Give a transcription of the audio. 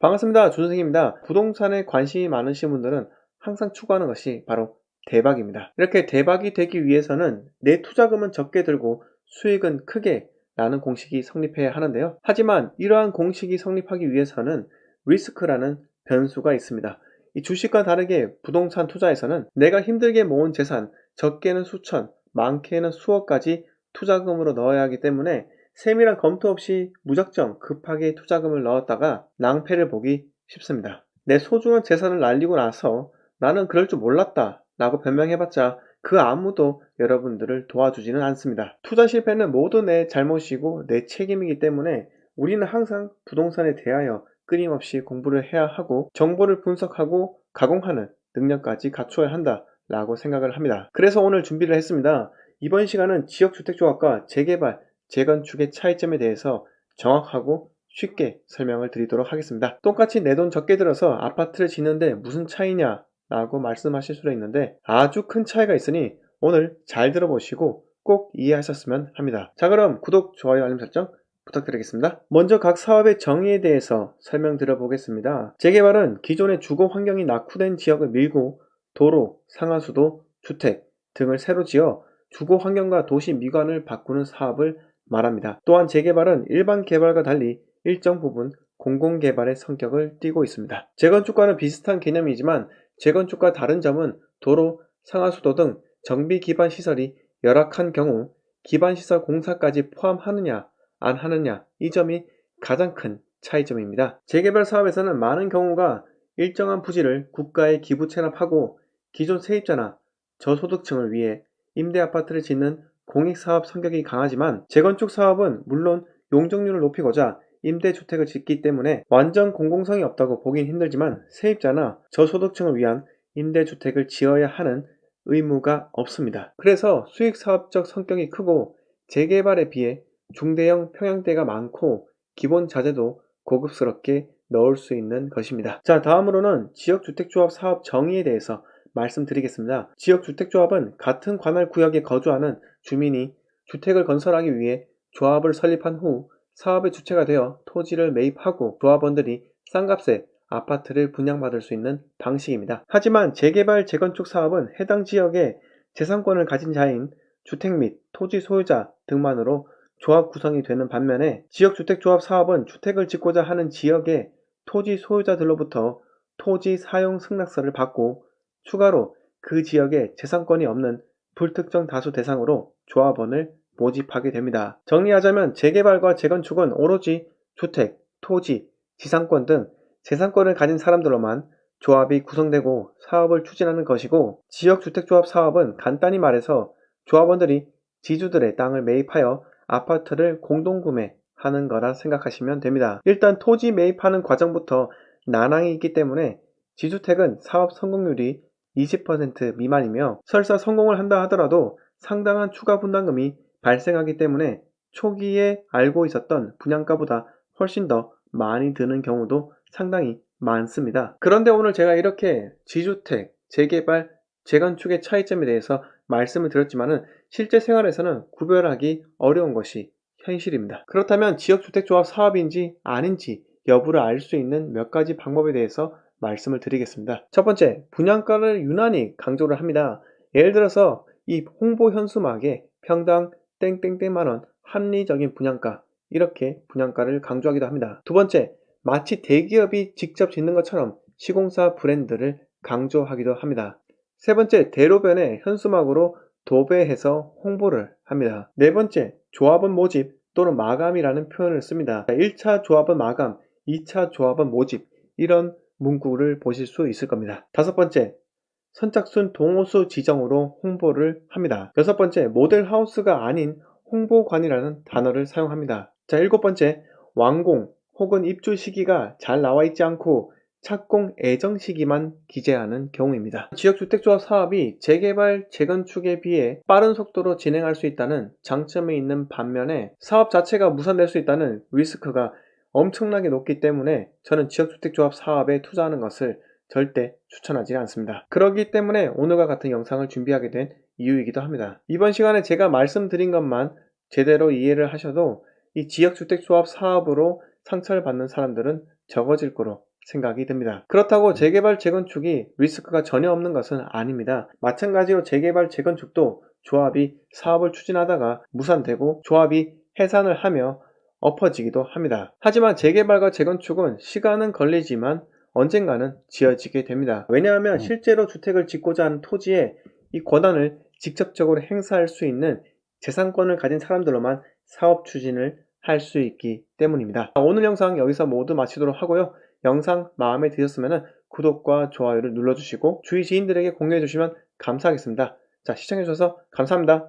반갑습니다. 준생입니다. 부동산에 관심이 많으신 분들은 항상 추구하는 것이 바로 대박입니다. 이렇게 대박이 되기 위해서는 내 투자금은 적게 들고 수익은 크게 라는 공식이 성립해야 하는데요. 하지만 이러한 공식이 성립하기 위해서는 리스크라는 변수가 있습니다. 이 주식과 다르게 부동산 투자에서는 내가 힘들게 모은 재산, 적게는 수천, 많게는 수억까지 투자금으로 넣어야 하기 때문에 세밀한 검토 없이 무작정 급하게 투자금을 넣었다가 낭패를 보기 쉽습니다. 내 소중한 재산을 날리고 나서 나는 그럴 줄 몰랐다 라고 변명해봤자 그 아무도 여러분들을 도와주지는 않습니다. 투자 실패는 모두 내 잘못이고 내 책임이기 때문에 우리는 항상 부동산에 대하여 끊임없이 공부를 해야 하고 정보를 분석하고 가공하는 능력까지 갖추어야 한다 라고 생각을 합니다. 그래서 오늘 준비를 했습니다. 이번 시간은 지역주택조합과 재개발, 재건축의 차이점에 대해서 정확하고 쉽게 설명을 드리도록 하겠습니다. 똑같이 내 돈 적게 들어서 아파트를 짓는데 무슨 차이냐 라고 말씀하실 수도 있는데 아주 큰 차이가 있으니 오늘 잘 들어보시고 꼭 이해하셨으면 합니다. 자, 그럼 구독, 좋아요, 알림 설정 부탁드리겠습니다. 먼저 각 사업의 정의에 대해서 설명드려 보겠습니다. 재개발은 기존의 주거 환경이 낙후된 지역을 밀고 도로, 상하수도, 주택 등을 새로 지어 주거 환경과 도시 미관을 바꾸는 사업을 말합니다. 또한 재개발은 일반 개발과 달리 일정 부분 공공개발의 성격을 띠고 있습니다. 재건축과는 비슷한 개념이지만 재건축과 다른 점은 도로, 상하수도 등 정비 기반 시설이 열악한 경우 기반시설 공사까지 포함하느냐 안 하느냐, 이 점이 가장 큰 차이점입니다. 재개발 사업에서는 많은 경우가 일정한 부지를 국가에 기부 체납하고 기존 세입자나 저소득층을 위해 임대아파트를 짓는 공익사업 성격이 강하지만 재건축 사업은 물론 용적률을 높이고자 임대주택을 짓기 때문에 완전 공공성이 없다고 보긴 힘들지만 세입자나 저소득층을 위한 임대주택을 지어야 하는 의무가 없습니다. 그래서 수익사업적 성격이 크고 재개발에 비해 중대형 평형대가 많고 기본 자재도 고급스럽게 넣을 수 있는 것입니다. 자, 다음으로는 지역주택조합 사업 정의에 대해서 말씀드리겠습니다. 지역주택조합은 같은 관할 구역에 거주하는 주민이 주택을 건설하기 위해 조합을 설립한 후 사업의 주체가 되어 토지를 매입하고 조합원들이 싼 값에 아파트를 분양받을 수 있는 방식입니다. 하지만 재개발, 재건축 사업은 해당 지역에 재산권을 가진 자인 주택 및 토지 소유자 등만으로 조합 구성이 되는 반면에 지역주택조합 사업은 주택을 짓고자 하는 지역의 토지 소유자들로부터 토지 사용 승낙서를 받고 추가로 그 지역에 재산권이 없는 불특정 다수 대상으로 조합원을 모집하게 됩니다. 정리하자면 재개발과 재건축은 오로지 주택, 토지, 지상권 등 재산권을 가진 사람들로만 조합이 구성되고 사업을 추진하는 것이고 지역주택조합 사업은 간단히 말해서 조합원들이 지주들의 땅을 매입하여 아파트를 공동구매하는 거라 생각하시면 됩니다. 일단 토지 매입하는 과정부터 난항이 있기 때문에 지주택은 사업 성공률이 20% 미만이며 설사 성공을 한다 하더라도 상당한 추가 분담금이 발생하기 때문에 초기에 알고 있었던 분양가보다 훨씬 더 많이 드는 경우도 상당히 많습니다. 그런데 오늘 제가 이렇게 지주택, 재개발, 재건축의 차이점에 대해서 말씀을 드렸지만은 실제 생활에서는 구별하기 어려운 것이 현실입니다. 그렇다면 지역주택조합 사업인지 아닌지 여부를 알 수 있는 몇 가지 방법에 대해서 말씀을 드리겠습니다. 첫 번째, 분양가를 유난히 강조를 합니다. 예를 들어서 이 홍보 현수막에 평당 땡땡땡만원 합리적인 분양가, 이렇게 분양가를 강조하기도 합니다. 두 번째, 마치 대기업이 직접 짓는 것처럼 시공사 브랜드를 강조하기도 합니다. 세 번째, 대로변에 현수막으로 도배해서 홍보를 합니다. 네 번째, 조합원 모집 또는 마감이라는 표현을 씁니다. 1차 조합원 마감, 2차 조합원 모집, 이런 문구를 보실 수 있을 겁니다. 다섯 번째, 선착순 동호수 지정으로 홍보를 합니다. 여섯 번째, 모델하우스가 아닌 홍보관이라는 단어를 사용합니다. 자, 일곱 번째, 완공 혹은 입주 시기가 잘 나와 있지 않고 착공 예정 시기만 기재하는 경우입니다. 지역주택조합 사업이 재개발, 재건축에 비해 빠른 속도로 진행할 수 있다는 장점이 있는 반면에 사업 자체가 무산될 수 있다는 리스크가 엄청나게 높기 때문에 저는 지역주택조합 사업에 투자하는 것을 절대 추천하지 않습니다. 그렇기 때문에 오늘과 같은 영상을 준비하게 된 이유이기도 합니다. 이번 시간에 제가 말씀드린 것만 제대로 이해를 하셔도 이 지역주택조합 사업으로 상처를 받는 사람들은 적어질 거로 생각이 듭니다. 그렇다고 재개발 재건축이 리스크가 전혀 없는 것은 아닙니다. 마찬가지로 재개발 재건축도 조합이 사업을 추진하다가 무산되고 조합이 해산을 하며 엎어지기도 합니다. 하지만 재개발과 재건축은 시간은 걸리지만 언젠가는 지어지게 됩니다. 왜냐하면 실제로 주택을 짓고자 하는 토지에 이 권한을 직접적으로 행사할 수 있는 재산권을 가진 사람들로만 사업 추진을 할 수 있기 때문입니다. 오늘 영상 여기서 모두 마치도록 하고요. 영상 마음에 드셨으면 구독과 좋아요를 눌러주시고 주위 지인들에게 공유해 주시면 감사하겠습니다. 자, 시청해 주셔서 감사합니다.